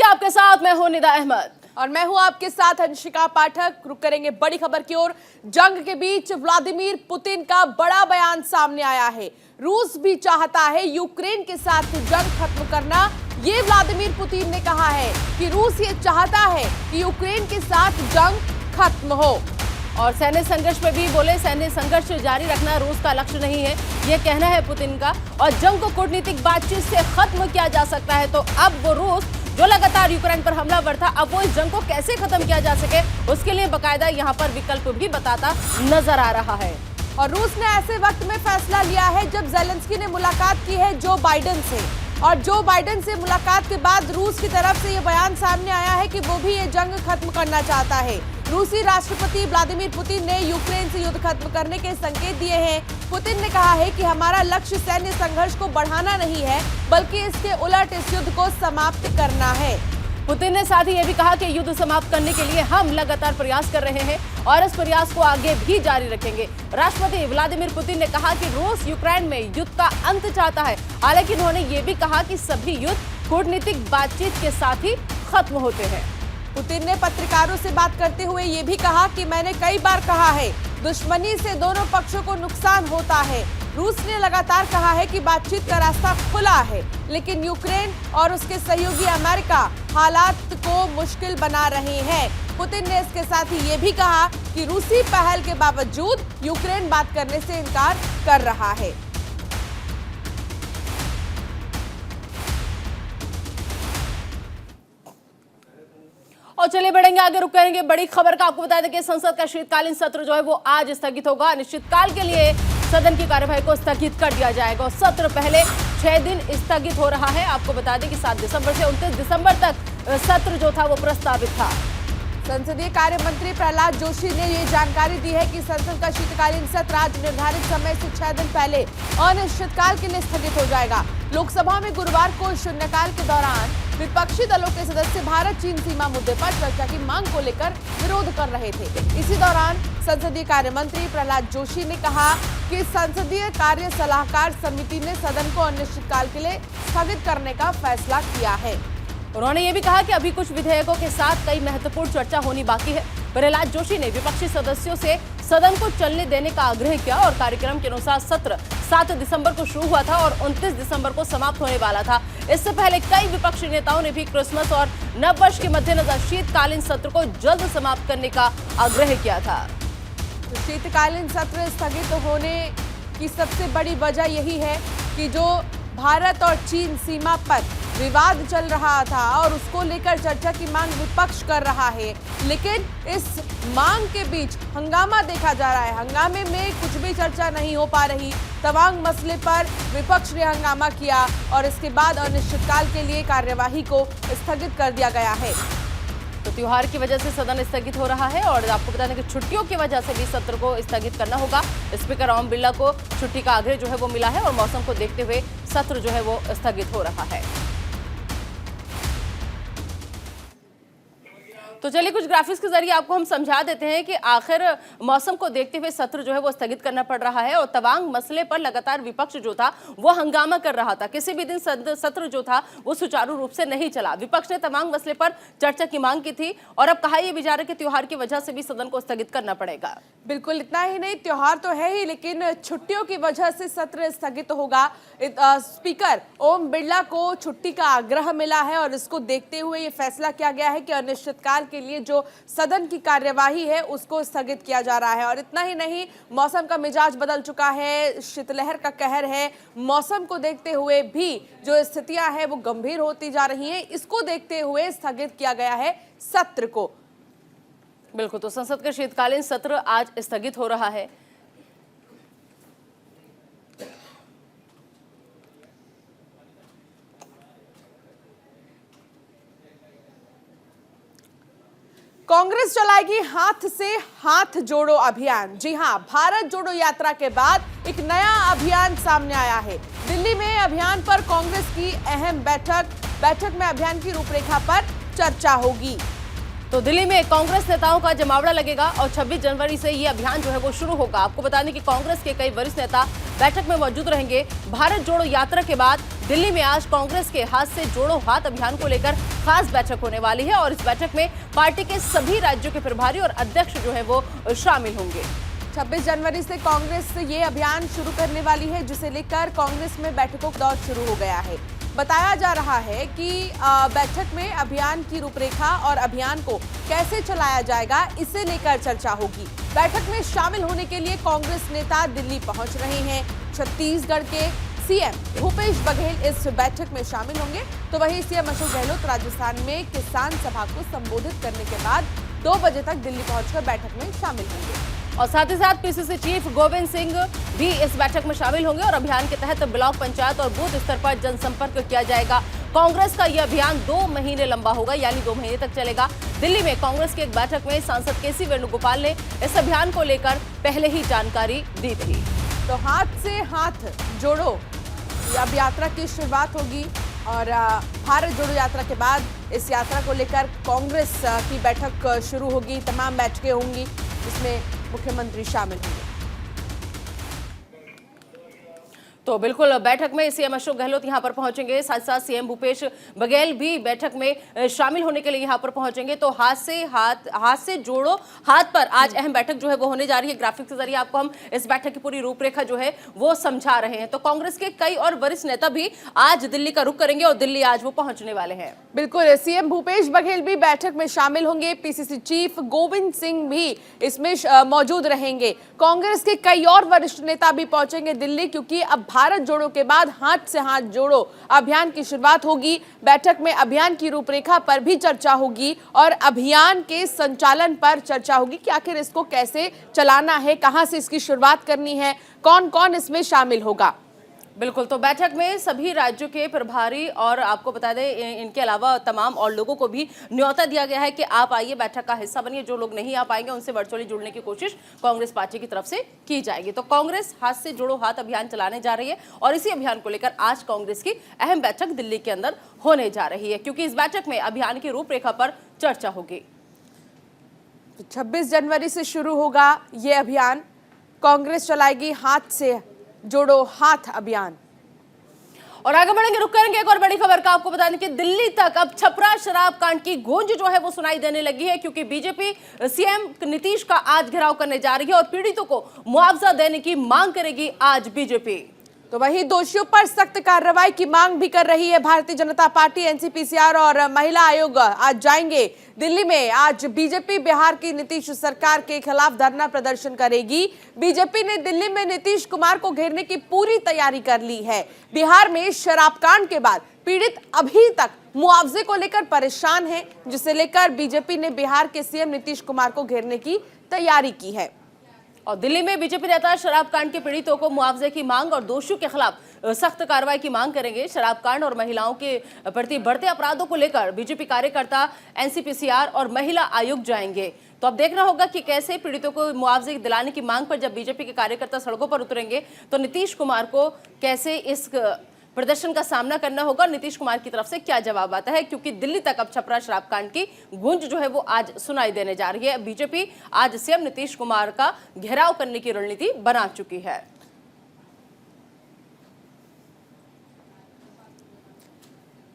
आपके साथ मैं हूं निदा अहमद और मैं हूं आपके साथ अंशिका पाठक। रुक करेंगे बड़ी खबर की ओर। जंग के बीच व्लादिमीर पुतिन का बड़ा बयान सामने आया है। रूस भी चाहता है यूक्रेन के साथ जंग खत्म करना। ये व्लादिमीर पुतिन ने कहा है कि रूस ये चाहता है कि यूक्रेन के साथ जंग खत्म हो। और सैन्य संघर्ष पे भी बोले सैन्य संघर्ष जारी रखना रूस का लक्ष्य नहीं है, ये कहना है पुतिन का। और जंग को कूटनीतिक बातचीत से खत्म किया जा सकता है। तो अब वो रूस जो लगातार यूक्रेन पर हमलावर था, अब वो इस जंग को कैसे खत्म किया जा सके उसके लिए बकायदा यहाँ पर विकल्प भी बताता नजर आ रहा है। और रूस ने ऐसे वक्त में फैसला लिया है जब ज़ेलेंस्की ने मुलाकात की है जो बाइडेन से, और जो बाइडेन से मुलाकात के बाद रूस की तरफ से ये बयान सामने आया है कि वो भी ये जंग खत्म करना चाहता है। रूसी राष्ट्रपति व्लादिमीर पुतिन ने यूक्रेन से युद्ध खत्म करने के संकेत दिए हैं। पुतिन ने कहा है कि हमारा लक्ष्य सैन्य संघर्ष को बढ़ाना नहीं है, बल्कि इसके उलट इस युद्ध को समाप्त करना है। पुतिन ने साथ ही ये भी कहा कि युद्ध समाप्त करने के लिए हम लगातार प्रयास कर रहे हैं और इस प्रयास को आगे भी जारी रखेंगे। राष्ट्रपति व्लादिमीर पुतिन ने कहा कि रूस यूक्रेन में युद्ध का अंत चाहता है। हालांकि उन्होंने ये भी कहा कि सभी युद्ध कूटनीतिक बातचीत के साथ ही खत्म होते हैं। पुतिन ने पत्रकारों से बात करते हुए ये भी कहा कि मैंने कई बार कहा है, दुश्मनी से दोनों पक्षों को नुकसान होता है। रूस ने लगातार कहा है कि बातचीत का रास्ता खुला है, लेकिन यूक्रेन और उसके सहयोगी अमेरिका हालात को मुश्किल बना रहे हैं। पुतिन ने इसके साथ ही ये भी कहा कि रूसी पहल के बावजूद यूक्रेन बात करने से इनकार कर रहा है। और चलिए बढ़ेंगे आगे, रुक करेंगे बड़ी खबर का। आपको बता दें कि संसद का शीतकालीन सत्र जो है वो आज स्थगित होगा। अनिश्चितकाल के लिए सदन की कार्यवाही को स्थगित कर दिया जाएगा और सत्र पहले 6 दिन स्थगित हो रहा है। आपको बता दें कि 7 दिसंबर से 29 दिसंबर तक सत्र जो था वो प्रस्तावित था। संसदीय कार्य मंत्री प्रहलाद जोशी ने ये जानकारी दी है कि संसद का शीतकालीन सत्र आज निर्धारित समय से 6 दिन पहले अनिश्चितकाल के लिए स्थगित हो जाएगा। लोकसभा में गुरुवार को शून्यकाल के दौरान विपक्षी दलों के सदस्य भारत चीन सीमा मुद्दे पर चर्चा की मांग को लेकर विरोध कर रहे थे। इसी दौरान संसदीय कार्य मंत्री प्रहलाद जोशी ने कहा कि संसदीय कार्य सलाहकार समिति ने सदन को अनिश्चितकाल के लिए स्थगित करने का फैसला किया है। उन्होंने ये भी कहा कि अभी कुछ विधेयकों के साथ कई महत्वपूर्ण चर्चा होनी बाकी है। प्रहलाद जोशी ने विपक्षी सदस्यों से सदन को चलने देने का आग्रह किया और कार्यक्रम के अनुसार सत्र 7 दिसंबर को शुरू हुआ था और 29 दिसंबर को समाप्त होने वाला था। इससे पहले कई विपक्षी नेताओं ने भी क्रिसमस और नववर्ष के मद्देनजर शीतकालीन सत्र को जल्द समाप्त करने का आग्रह किया था। तो शीतकालीन सत्र स्थगित होने की सबसे बड़ी वजह यही है कि जो भारत और चीन सीमा पर विवाद चल रहा था और उसको लेकर चर्चा की मांग विपक्ष कर रहा है, लेकिन इस मांग के बीच हंगामा देखा जा रहा है। हंगामे में कुछ भी चर्चा नहीं हो पा रही। तमाम मसले पर विपक्ष ने हंगामा किया और इसके बाद अनिश्चितकाल के लिए कार्यवाही को स्थगित कर दिया गया है। तो त्योहार की वजह से सदन स्थगित हो रहा है और आपको बता दें कि छुट्टियों की वजह से भी सत्र को स्थगित करना होगा। स्पीकर ओम बिरला को छुट्टी का आग्रह जो है वो मिला है और मौसम को देखते हुए सत्र जो है वो स्थगित हो रहा है। तो चलिए कुछ ग्राफिक्स के जरिए आपको हम समझा देते हैं कि आखिर मौसम को देखते हुए सत्र जो है वो स्थगित करना पड़ रहा है और तवांग मसले पर लगातार विपक्ष जो था वो हंगामा कर रहा था। किसी भी दिन सत्र जो था वो सुचारू रूप से नहीं चला। विपक्ष ने तवांग मसले पर चर्चा की मांग की थी और अब कहा यह भी जा रहा है कि त्योहार की वजह से भी सदन को स्थगित करना पड़ेगा। बिल्कुल, इतना ही नहीं, त्योहार तो है ही, लेकिन छुट्टियों की वजह से सत्र स्थगित होगा। स्पीकर ओम बिरला को छुट्टी का आग्रह मिला है और इसको देखते हुए ये फैसला किया गया है कि अनिश्चितकाल के लिए जो सदन की कार्यवाही है उसको स्थगित किया जा रहा है। और इतना ही नहीं, मौसम का मिजाज बदल चुका है, शीतलहर का कहर है। मौसम को देखते हुए भी जो स्थितियां हैं वो गंभीर होती जा रही हैं। इसको देखते हुए स्थगित किया गया है सत्र को। बिल्कुल, तो संसद का शीतकालीन सत्र आज स्थगित हो रहा है। कांग्रेस चलाएगी हाथ से हाथ जोड़ो अभियान। जी हां, भारत जोड़ो यात्रा के बाद एक नया अभियान सामने आया है। दिल्ली में अभियान पर कांग्रेस की अहम बैठक में अभियान की रूपरेखा पर चर्चा होगी। तो दिल्ली में कांग्रेस नेताओं का जमावड़ा लगेगा और 26 जनवरी से ये अभियान जो है वो शुरू होगा। आपको बता दें कि कांग्रेस के कई वरिष्ठ नेता बैठक में मौजूद रहेंगे। भारत जोड़ो यात्रा के बाद दिल्ली में आज कांग्रेस के हाथ से जोड़ो हाथ अभियान को लेकर खास बैठक होने वाली है और इस बैठक में पार्टी के सभी राज्यों के प्रभारी और अध्यक्ष जो है वो शामिल होंगे। 26 जनवरी से कांग्रेस ये अभियान शुरू करने वाली है, जिसे लेकर कांग्रेस में बैठकों का दौर शुरू हो गया है। बताया जा रहा है कि बैठक में अभियान की रूपरेखा और अभियान को कैसे चलाया जाएगा, इसे लेकर चर्चा होगी। बैठक में शामिल होने के लिए कांग्रेस नेता दिल्ली पहुंच रहे हैं। छत्तीसगढ़ के सीएम भूपेश बघेल इस बैठक में शामिल होंगे, तो वहीं सीएम अशोक गहलोत राजस्थान में किसान सभा को संबोधित करने के बाद 2 बजे तक दिल्ली पहुंचकर बैठक में शामिल होंगे। और साथ ही साथ पीसीसी चीफ गोविंद सिंह भी इस बैठक में शामिल होंगे और अभियान के तहत ब्लॉक पंचायत और बूथ स्तर पर जनसंपर्क किया जाएगा। कांग्रेस का यह अभियान 2 महीने लंबा होगा, यानी 2 महीने तक चलेगा। दिल्ली में कांग्रेस की एक बैठक में सांसद केसी वेणुगोपाल ने इस अभियान को लेकर पहले ही जानकारी दी थी। तो हाथ से हाथ जोड़ो अब यात्रा की शुरुआत होगी और भारत जोड़ो यात्रा के बाद इस यात्रा को लेकर कांग्रेस की बैठक शुरू होगी। तमाम बैठकें होंगी जिसमें मुख्यमंत्री शामिल होंगे। तो बिल्कुल बैठक में सीएम अशोक गहलोत यहां पर पहुंचेंगे, साथ साथ सीएम भूपेश बघेल भी बैठक में शामिल होने के लिए यहां पर पहुंचेंगे। तो हाथ से जोड़ो हाथ पर आज अहम बैठक जो है वो होने जा रही है। ग्राफिक के जरिए आपको हम इस बैठक की पूरी रूपरेखा जो है वो समझा रहे हैं। तो कांग्रेस के कई और वरिष्ठ नेता भी आज दिल्ली का रुख करेंगे और दिल्ली आज वो पहुंचने वाले हैं। बिल्कुल, सीएम भूपेश बघेल भी बैठक में शामिल होंगे। पीसीसी चीफ गोविंद सिंह भी इसमें मौजूद रहेंगे। कांग्रेस के कई और वरिष्ठ नेता भी पहुंचेंगे दिल्ली, क्योंकि अब भारत जोड़ो के बाद हाथ से हाथ जोड़ो अभियान की शुरुआत होगी। बैठक में अभियान की रूपरेखा पर भी चर्चा होगी और अभियान के संचालन पर चर्चा होगी कि आखिर इसको कैसे चलाना है, कहां से इसकी शुरुआत करनी है, कौन कौन इसमें शामिल होगा। बिल्कुल, तो बैठक में सभी राज्यों के प्रभारी और आपको बता दें इनके अलावा तमाम और लोगों को भी न्योता दिया गया है कि आप आइए, बैठक का हिस्सा बनिए। जो लोग नहीं आ पाएंगे उनसे वर्चुअली जुड़ने की कोशिश कांग्रेस पार्टी की तरफ से की जाएगी। तो कांग्रेस हाथ से जोड़ो हाथ अभियान चलाने जा रही है और इसी अभियान को लेकर आज कांग्रेस की अहम बैठक दिल्ली के अंदर होने जा रही है, क्योंकि इस बैठक में अभियान की रूपरेखा पर चर्चा होगी। 26 जनवरी से शुरू होगा ये अभियान। कांग्रेस चलाएगी हाथ से जोड़ो हाथ अभियान। और आगे बढ़ेंगे, रुक करेंगे एक और बड़ी खबर का आपको बता दें कि दिल्ली तक अब छपरा शराब कांड की गूंज जो है वो सुनाई देने लगी है, क्योंकि बीजेपी सीएम नीतीश का आज घेराव करने जा रही है और पीड़ितों को मुआवजा देने की मांग करेगी आज बीजेपी। तो वहीं दोषियों पर सख्त कार्रवाई की मांग भी कर रही है भारतीय जनता पार्टी। एनसीपीसीआर और महिला आयोग आज जाएंगे दिल्ली में। आज बीजेपी बिहार की नीतीश सरकार के खिलाफ धरना प्रदर्शन करेगी। बीजेपी ने दिल्ली में नीतीश कुमार को घेरने की पूरी तैयारी कर ली है। बिहार में शराब कांड के बाद पीड़ित अभी तक मुआवजे को लेकर परेशान हैं, जिसे लेकर बीजेपी ने बिहार के सीएम नीतीश कुमार को घेरने की तैयारी की है। और दिल्ली में बीजेपी नेता शराब कांड के पीड़ितों को मुआवजे की मांग और दोषियों के खिलाफ सख्त कार्रवाई की मांग करेंगे। शराब कांड और महिलाओं के प्रति बढ़ते अपराधों को लेकर बीजेपी कार्यकर्ता एनसीपीसीआर और महिला आयोग जाएंगे। तो अब देखना होगा कि कैसे पीड़ितों को मुआवजे दिलाने की मांग पर जब बीजेपी के कार्यकर्ता सड़कों पर उतरेंगे तो नीतीश कुमार को कैसे इस प्रदर्शन का सामना करना होगा, नीतीश कुमार की तरफ से क्या जवाब आता है, क्योंकि दिल्ली तक अब छपरा शराब कांड की गूंज जो है वो आज सुनाई देने जा रही है। बीजेपी आज सीएम नीतीश कुमार का घेराव करने की रणनीति बना चुकी है।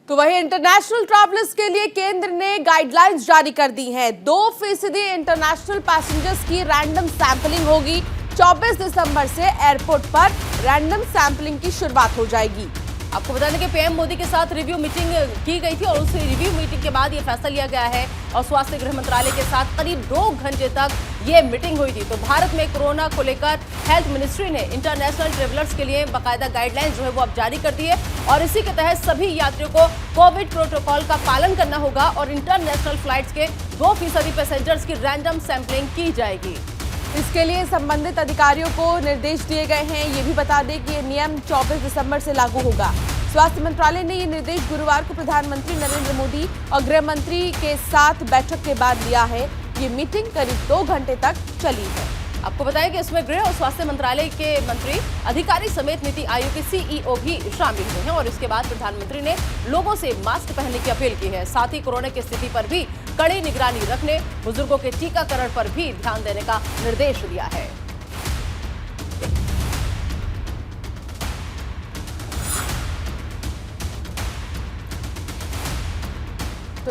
तो वही इंटरनेशनल ट्रैवलर्स के लिए केंद्र ने गाइडलाइंस जारी कर दी हैं। 2% इंटरनेशनल पैसेंजर्स की रैंडम सैंपलिंग होगी। 24 दिसंबर से एयरपोर्ट पर रैंडम सैंपलिंग की शुरुआत हो जाएगी। आपको बता दें कि पीएम मोदी के साथ रिव्यू मीटिंग की गई थी और उस रिव्यू मीटिंग के बाद ये फैसला लिया गया है और स्वास्थ्य गृह मंत्रालय के साथ करीब 2 घंटे तक ये मीटिंग हुई थी। तो भारत में कोरोना को लेकर हेल्थ मिनिस्ट्री ने इंटरनेशनल ट्रेवलर्स के लिए बाकायदा गाइडलाइंस जो है वो अब जारी कर दी है और इसी के तहत सभी यात्रियों को कोविड प्रोटोकॉल का पालन करना होगा और इंटरनेशनल फ्लाइट्स के 2% पैसेंजर्स की रैंडम सैंपलिंग की जाएगी। इसके लिए संबंधित अधिकारियों को निर्देश दिए गए हैं। ये भी बता दें कि ये नियम 24 दिसंबर से लागू होगा। स्वास्थ्य मंत्रालय ने ये निर्देश गुरुवार को प्रधानमंत्री नरेंद्र मोदी और गृह मंत्री के साथ बैठक के बाद लिया है। ये मीटिंग करीब 2 घंटे तक चली है। आपको बताया कि इसमें गृह और स्वास्थ्य मंत्रालय के मंत्री, अधिकारी समेत नीति आयोग के सीईओ भी शामिल हुए हैं और इसके बाद प्रधानमंत्री ने लोगों से मास्क पहनने की अपील की है। साथ ही कोरोना की स्थिति पर भी कड़ी निगरानी रखने, बुजुर्गों के टीकाकरण पर भी ध्यान देने का निर्देश दिया है।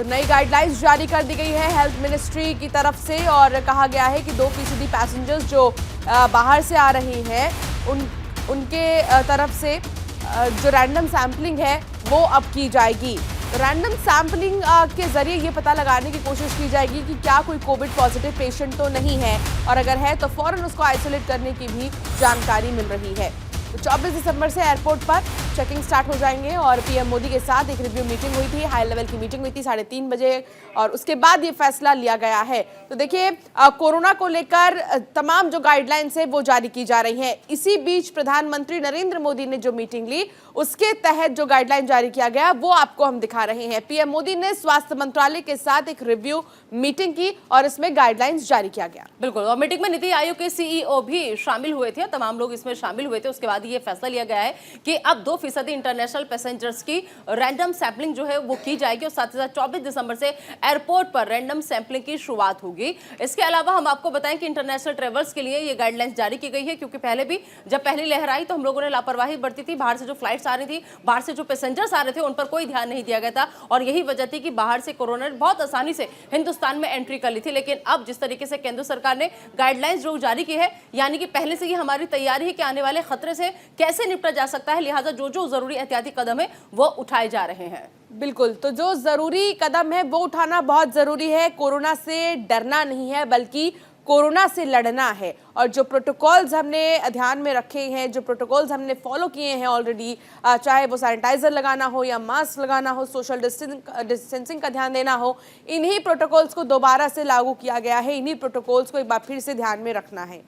तो नई गाइडलाइंस जारी कर दी गई है हेल्थ मिनिस्ट्री की तरफ से और कहा गया है कि 2% पैसेंजर्स जो बाहर से आ रहे हैं उनके तरफ से जो रैंडम सैंपलिंग है वो अब की जाएगी। रैंडम सैंपलिंग के जरिए ये पता लगाने की कोशिश की जाएगी कि क्या कोई कोविड पॉजिटिव पेशेंट तो नहीं है, और अगर है तो फौरन उसको आइसोलेट करने की भी जानकारी मिल रही है। तो 24 दिसंबर से एयरपोर्ट पर चेकिंग स्टार्ट हो जाएंगे और पीएम मोदी के साथ एक रिव्यू मीटिंग हुई थी, हाई लेवल की मीटिंग हुई थी 3:30 बजे, और उसके बाद ये फैसला लिया गया है। तो देखिए कोरोना को लेकर तमाम जो गाइडलाइंस है वो जारी की जा रही हैं। इसी बीच प्रधानमंत्री नरेंद्र मोदी ने जो मीटिंग ली उसके तहत जो गाइडलाइन जारी किया गया वो आपको हम दिखा रहे हैं। पीएम मोदी ने स्वास्थ्य मंत्रालय के साथ एक रिव्यू मीटिंग की और इसमें गाइडलाइंस जारी किया गया। बिल्कुल, और मीटिंग में नीति आयोग के सीईओ भी शामिल हुए थे, तमाम लोग इसमें शामिल हुए थे। उसके बाद ये फैसला लिया गया है कि अब 2% इंटरनेशनल पैसेंजर्स की रैंडम सैंपलिंग जो है वो की जाएगी और साथ ही साथ 24 दिसंबर से एयरपोर्ट पर रैंडम सैंपलिंग की शुरुआत होगी। इसके अलावा हम आपको बताएं कि इंटरनेशनल ट्रेवल्स के लिए ये गाइडलाइंस जारी की गई है, क्योंकि पहले भी जब पहली लहर आई तो हम लोगों ने लापरवाही बरती थी। बाहर से जो फ्लाइट्स आ रही थी, बाहर से जो पैसेंजर्स आ रहे थे उन पर कोई ध्यान नहीं दिया गया था, और यही वजह थी कि बाहर से कोरोना ने बहुत आसानी से हिंदुस्तान में एंट्री कर ली थी। लेकिन अब जिस तरीके से केंद्र सरकार ने गाइडलाइंस जो जारी की है, यानी कि पहले से ही हमारी तैयारी है कि आने वाले खतरे से कैसे निपटा जा सकता है, लिहाजा जो जो जरूरी एहतियाती कदम है वो उठाए जा रहे हैं। बिल्कुल, तो जो जरूरी कदम है वो उठाना बहुत जरूरी है। कोरोना से डरना नहीं है बल्कि कोरोना से लड़ना है, और जो प्रोटोकॉल्स हमने ध्यान में रखे हैं, जो प्रोटोकॉल्स हमने फॉलो किए हैं ऑलरेडी, चाहे वो सैनिटाइजर लगाना हो या मास्क लगाना हो, सोशल डिस्टेंसिंग का ध्यान देना हो, इन्हीं प्रोटोकॉल्स को दोबारा से लागू किया गया है। इन्हीं प्रोटोकॉल्स को एक बार फिर से ध्यान में रखना है।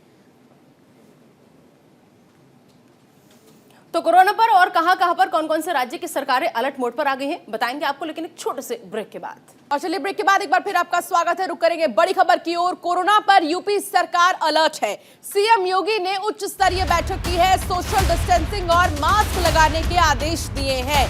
तो कोरोना पर और कहां पर कौन कौन से राज्य की सरकारें अलर्ट मोड पर आ गई हैं, बताएंगे आपको, लेकिन एक छोटे से ब्रेक के बाद। और चलिए ब्रेक के बाद एक बार फिर आपका स्वागत है। रुक करेंगे बड़ी खबर की ओर। कोरोना पर यूपी सरकार अलर्ट है। सीएम योगी ने उच्च स्तरीय बैठक की है, सोशल डिस्टेंसिंग और मास्क लगाने के आदेश दिए हैं।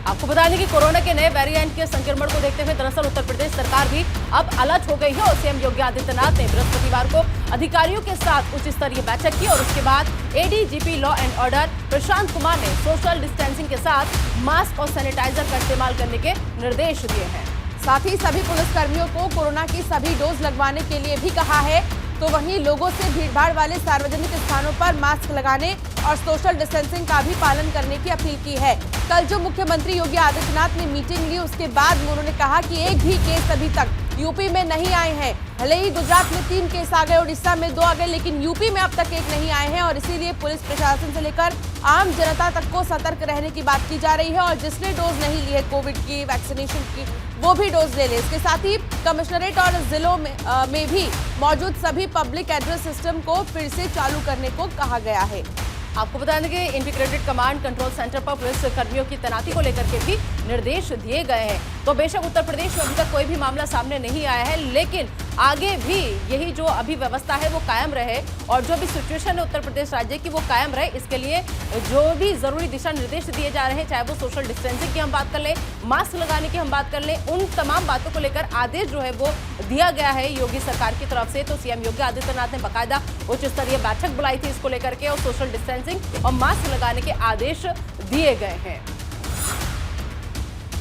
आपको बता दें कि कोरोना के नए वेरिएंट के संक्रमण को देखते हुए दरअसल उत्तर प्रदेश सरकार भी अब अलर्ट हो गई है, और सीएम योगी आदित्यनाथ ने बृहस्पतिवार को अधिकारियों के साथ उच्च स्तरीय बैठक की, और उसके बाद ADGP law and order Prashant Kumar ने सोशल डिस्टेंसिंग के साथ मास्क और सैनिटाइजर का इस्तेमाल करने के निर्देश दिए हैं। साथ ही सभी पुलिसकर्मियों को कोरोना की सभी डोज लगवाने के लिए भी कहा है। तो वहीं लोगों से भीड़भाड़ वाले सार्वजनिक स्थानों पर मास्क लगाने और सोशल डिस्टेंसिंग का भी पालन करने की अपील की है। कल जो मुख्यमंत्री योगी आदित्यनाथ ने मीटिंग ली उसके बाद उन्होंने कहा कि एक भी केस अभी तक यूपी में नहीं आए हैं। भले ही गुजरात में 3 केस आ गए, उड़ीसा में 2 आ गए, लेकिन यूपी में अब तक एक नहीं आए हैं, और इसीलिए पुलिस प्रशासन से लेकर आम जनता तक को सतर्क रहने की बात की जा रही है। और जिसने डोज नहीं ली है कोविड की वैक्सीनेशन की, वो भी डोज ले ले। इसके साथ ही कमिश्नरेट और जिलों में भी मौजूद सभी पब्लिक एड्रेस सिस्टम को फिर से चालू करने को कहा गया है। आपको बता दें कि इंटीग्रेटेड कमांड कंट्रोल सेंटर पर पुलिस कर्मियों की तैनाती को लेकर के भी निर्देश दिए गए हैं। तो बेशक उत्तर प्रदेश में अभी तक कोई भी मामला सामने नहीं आया है, लेकिन आगे भी यही जो अभी व्यवस्था है वो कायम रहे, और जो भी सिचुएशन है उत्तर प्रदेश राज्य की वो कायम रहे, इसके लिए जो भी जरूरी दिशा निर्देश दिए जा रहे हैं, चाहे वो सोशल डिस्टेंसिंग की हम बात कर लें, मास्क लगाने की हम बात कर लें, उन तमाम बातों को लेकर आदेश जो है वो दिया गया है योगी सरकार की तरफ से। तो सीएम योगी आदित्यनाथ ने बाकायदा उच्च स्तरीय बैठक बुलाई थी इसको लेकर के, और सोशल डिस्टेंसिंग और मास्क लगाने के आदेश दिए गए हैं।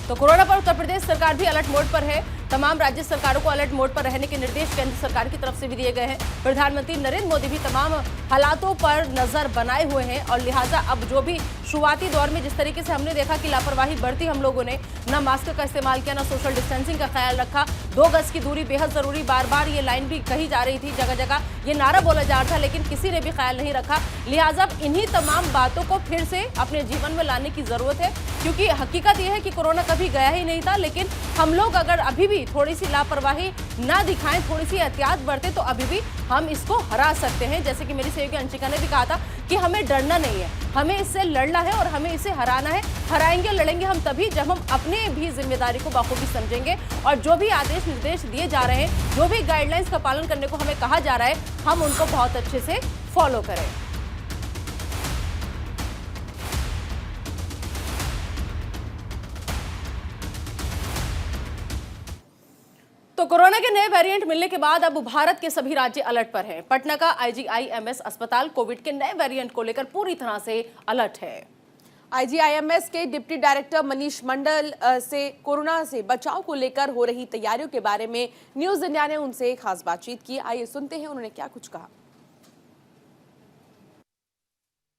तो कोरोना पर उत्तर प्रदेश सरकार भी अलर्ट मोड पर है। तमाम राज्य सरकारों को अलर्ट मोड पर रहने के निर्देश केंद्र सरकार की तरफ से भी दिए गए हैं। प्रधानमंत्री नरेंद्र मोदी भी तमाम हालातों पर नजर बनाए हुए हैं, और लिहाजा अब जो भी शुरुआती दौर में जिस तरीके से हमने देखा कि लापरवाही बरती हम लोगों ने, ना मास्क का इस्तेमाल किया, ना सोशल डिस्टेंसिंग का ख्याल रखा, 2 गज की दूरी बेहद जरूरी, बार बार ये लाइन भी कही जा रही थी, जगह जगह ये नारा बोला जा रहा था, लेकिन किसी ने भी ख्याल नहीं रखा। लिहाजा इन्हीं तमाम बातों को फिर से अपने जीवन में लाने की जरूरत है, क्योंकि हकीकत यह है कि कोरोना कभी गया ही नहीं था, लेकिन हम लोग अगर अभी भी थोड़ी सी लापरवाही ना दिखाएं, थोड़ी सी एहतियात बरतें, तो अभी भी हम इसको हरा सकते हैं। जैसे कि मेरी सहयोगी अंशिका ने भी कहा था कि हमें डरना नहीं है, हमें इससे लड़ना है और हमें इसे हराना है। हराएंगे लड़ेंगे हम तभी जब हम अपने भी जिम्मेदारी को बखूबी समझेंगे, और जो भी आदेश निर्देश दिए जा रहे हैं, जो भी गाइडलाइंस का पालन करने को हमें कहा जा रहा है, हम उनको बहुत अच्छे से फॉलो करें। तो कोरोना के नए वेरिएंट मिलने के बाद अब भारत के सभी राज्य अलर्ट पर हैं। पटना का IGIMS अस्पताल कोविड के नए वेरिएंट को लेकर पूरी तरह से अलर्ट है। आईजीआईएमएस के डिप्टी डायरेक्टर मनीष मंडल से कोरोना से बचाव को लेकर हो रही तैयारियों के बारे में न्यूज इंडिया ने उनसे खास बातचीत की। आइए सुनते हैं उन्होंने क्या कुछ कहा।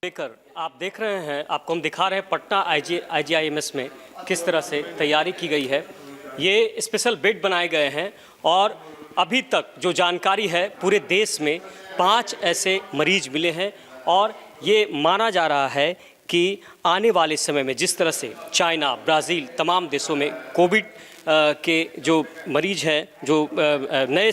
लेकर आप देख रहे हैं, आपको हम दिखा रहे हैं पटना आईजीआईएमएस में किस तरह से तैयारी की गई है। ये स्पेशल बेड बनाए गए हैं और अभी तक जो जानकारी है पूरे देश में 5 ऐसे मरीज मिले हैं और ये माना जा रहा है कि आने वाले समय में जिस तरह से चाइना, ब्राज़ील तमाम देशों में कोविड के जो मरीज हैं, जो नए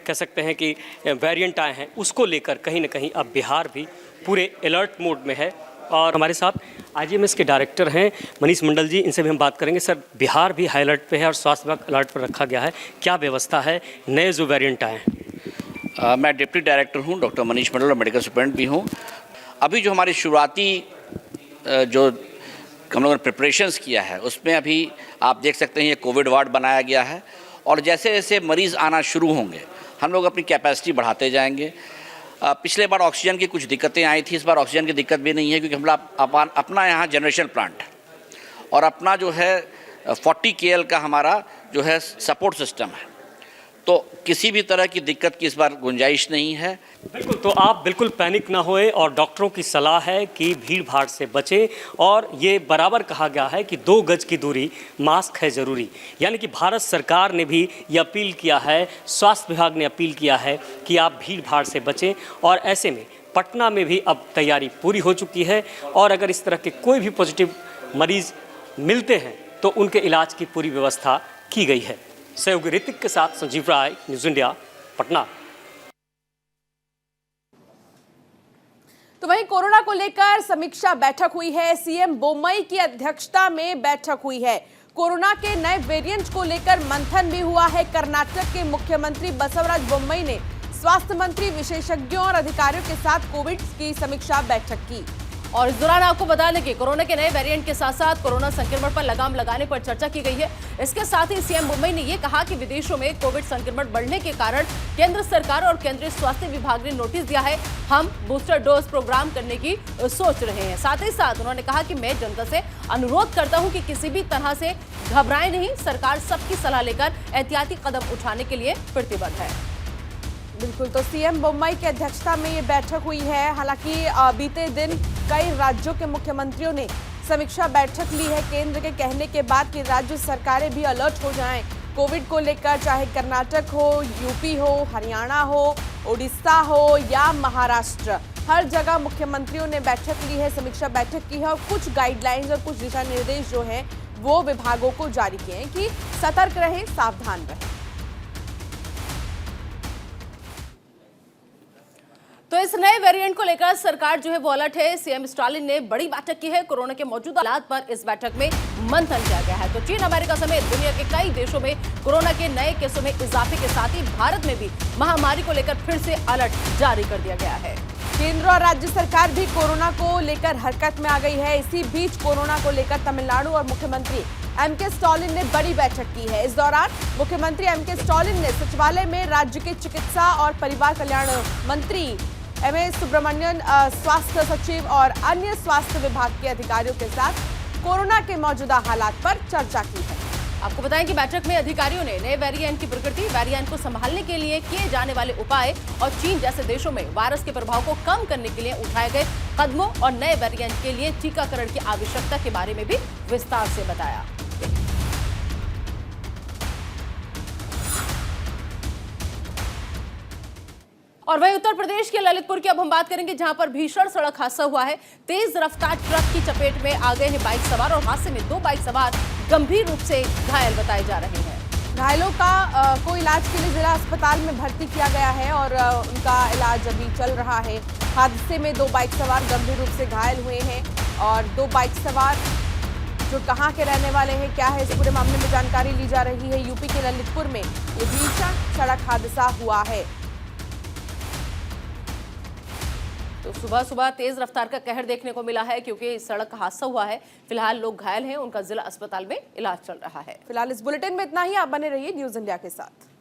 कह सकते हैं कि वेरिएंट आए हैं, उसको लेकर कहीं ना कहीं अब बिहार भी पूरे अलर्ट मोड में है। और हमारे साथ आईजीआईएमएस के डायरेक्टर हैं मनीष मंडल जी, इनसे भी हम बात करेंगे। सर, बिहार भी हाई अलर्ट पे है और स्वास्थ्य विभाग अलर्ट पर रखा गया है, क्या व्यवस्था है नए जो वेरिएंट आए हैं? मैं डिप्टी डायरेक्टर हूं, डॉक्टर मनीष मंडल, और मेडिकल सुपरिटेंडेंट भी हूं। अभी जो हमारी शुरुआती जो हम लोगों ने प्रिपरेशंस किया है उसमें अभी आप देख सकते हैं ये कोविड वार्ड बनाया गया है और जैसे जैसे मरीज़ आना शुरू होंगे हम लोग अपनी कैपेसिटी बढ़ाते जाएंगे। पिछले बार ऑक्सीजन की कुछ दिक्कतें आई थी, इस बार ऑक्सीजन की दिक्कत भी नहीं है क्योंकि हम अपना यहाँ जनरेशन प्लांट और अपना जो है 40 KL का हमारा जो है सपोर्ट सिस्टम है, तो किसी भी तरह की दिक्कत की इस बार गुंजाइश नहीं है। बिल्कुल, तो आप बिल्कुल पैनिक ना होए और डॉक्टरों की सलाह है कि भीड़ भाड़ से बचें और ये बराबर कहा गया है कि 2 गज की दूरी, मास्क है ज़रूरी। यानी कि भारत सरकार ने भी ये अपील किया है, स्वास्थ्य विभाग ने अपील किया है कि आप भीड़ भाड़ से बचें और ऐसे में पटना में भी अब तैयारी पूरी हो चुकी है और अगर इस तरह के कोई भी पॉजिटिव मरीज़ मिलते हैं तो उनके इलाज की पूरी व्यवस्था की गई है। सहयोगी ऋतिक के साथ संजीव राय, न्यूज़ इंडिया, पटना। तो वहीं कोरोना को लेकर समीक्षा बैठक हुई है। सीएम बोम्मई की अध्यक्षता में बैठक हुई है। कोरोना के नए वेरिएंट को लेकर मंथन भी हुआ है। कर्नाटक के मुख्यमंत्री बसवराज बोम्मई ने स्वास्थ्य मंत्री, विशेषज्ञों और अधिकारियों के साथ कोविड की समीक्षा बैठक की। और इस दौरान आपको बता दें कि कोरोना के नए वेरिएंट के साथ साथ कोरोना संक्रमण पर लगाम लगाने पर चर्चा की गई है। इसके साथ ही सीएम मुंबई ने यह कहा कि विदेशों में कोविड संक्रमण बढ़ने के कारण केंद्र सरकार और केंद्रीय स्वास्थ्य विभाग ने नोटिस दिया है, हम बूस्टर डोज प्रोग्राम करने की सोच रहे हैं। साथ ही साथ उन्होंने कहा कि मैं जनता से अनुरोध करता हूं कि किसी भी तरह से घबराएं नहीं, सरकार सबकी सलाह लेकर एहतियाती कदम उठाने के लिए प्रतिबद्ध है। बिल्कुल, तो सीएम बोम्मई की अध्यक्षता में ये बैठक हुई है। हालांकि बीते दिन कई राज्यों के मुख्यमंत्रियों ने समीक्षा बैठक ली है केंद्र के कहने के बाद कि राज्य सरकारें भी अलर्ट हो जाएं कोविड को लेकर, चाहे कर्नाटक हो, यूपी हो, हरियाणा हो, उड़ीसा हो या महाराष्ट्र, हर जगह मुख्यमंत्रियों ने बैठक ली है, समीक्षा बैठक की है और कुछ गाइडलाइंस और कुछ दिशा निर्देश जो हैं वो विभागों को जारी किए हैं कि सतर्क रहें, सावधान रहें। तो इस नए वेरिएंट को लेकर सरकार जो है वो अलर्ट है। सीएम स्टालिन ने बड़ी बैठक की है। कोरोना के मौजूदा हालात पर इस बैठक में मंथन किया गया है। तो चीन, अमेरिका समेत दुनिया के कई देशों में कोरोना के नए केसों में इजाफे के साथ ही भारत में भी महामारी को लेकर फिर से अलर्ट जारी कर दिया गया है। केंद्र और राज्य सरकार भी कोरोना को लेकर हरकत में आ गई है। इसी बीच कोरोना को लेकर तमिलनाडु और मुख्यमंत्री एमके स्टालिन ने बड़ी बैठक की है। इस दौरान मुख्यमंत्री एमके स्टालिन ने सचिवालय में राज्य के चिकित्सा और परिवार कल्याण मंत्री एमए सुब्रमण्यन, स्वास्थ्य सचिव और अन्य स्वास्थ्य विभाग के अधिकारियों के साथ कोरोना के मौजूदा हालात पर चर्चा की है। आपको बताएं कि बैठक में अधिकारियों ने नए वेरिएंट की प्रकृति, वेरिएंट को संभालने के लिए किए जाने वाले उपाय और चीन जैसे देशों में वायरस के प्रभाव को कम करने के लिए उठाए गए कदमों और नए वेरिएंट के लिए टीकाकरण की आवश्यकता के बारे में भी विस्तार से बताया। और वहीं उत्तर प्रदेश के ललितपुर की अब हम बात करेंगे, जहां पर भीषण सड़क हादसा हुआ है। तेज रफ्तार ट्रक की चपेट में आ गए हैं बाइक सवार और हादसे में 2 बाइक सवार गंभीर रूप से घायल बताए जा रहे हैं। घायलों को इलाज के लिए जिला अस्पताल में भर्ती किया गया है और उनका इलाज अभी चल रहा है। हादसे में 2 बाइक सवार गंभीर रूप से घायल हुए हैं और 2 बाइक सवार जो कहां के रहने वाले हैं, क्या है, इस पूरे मामले में जानकारी ली जा रही है। यूपी के ललितपुर में ये भीषण सड़क हादसा हुआ है। तो सुबह सुबह तेज रफ्तार का कहर देखने को मिला है क्योंकि सड़क हादसा हुआ है। फिलहाल लोग घायल हैं, उनका जिला अस्पताल में इलाज चल रहा है। फिलहाल इस बुलेटिन में इतना ही। आप बने रहिए न्यूज़ इंडिया के साथ।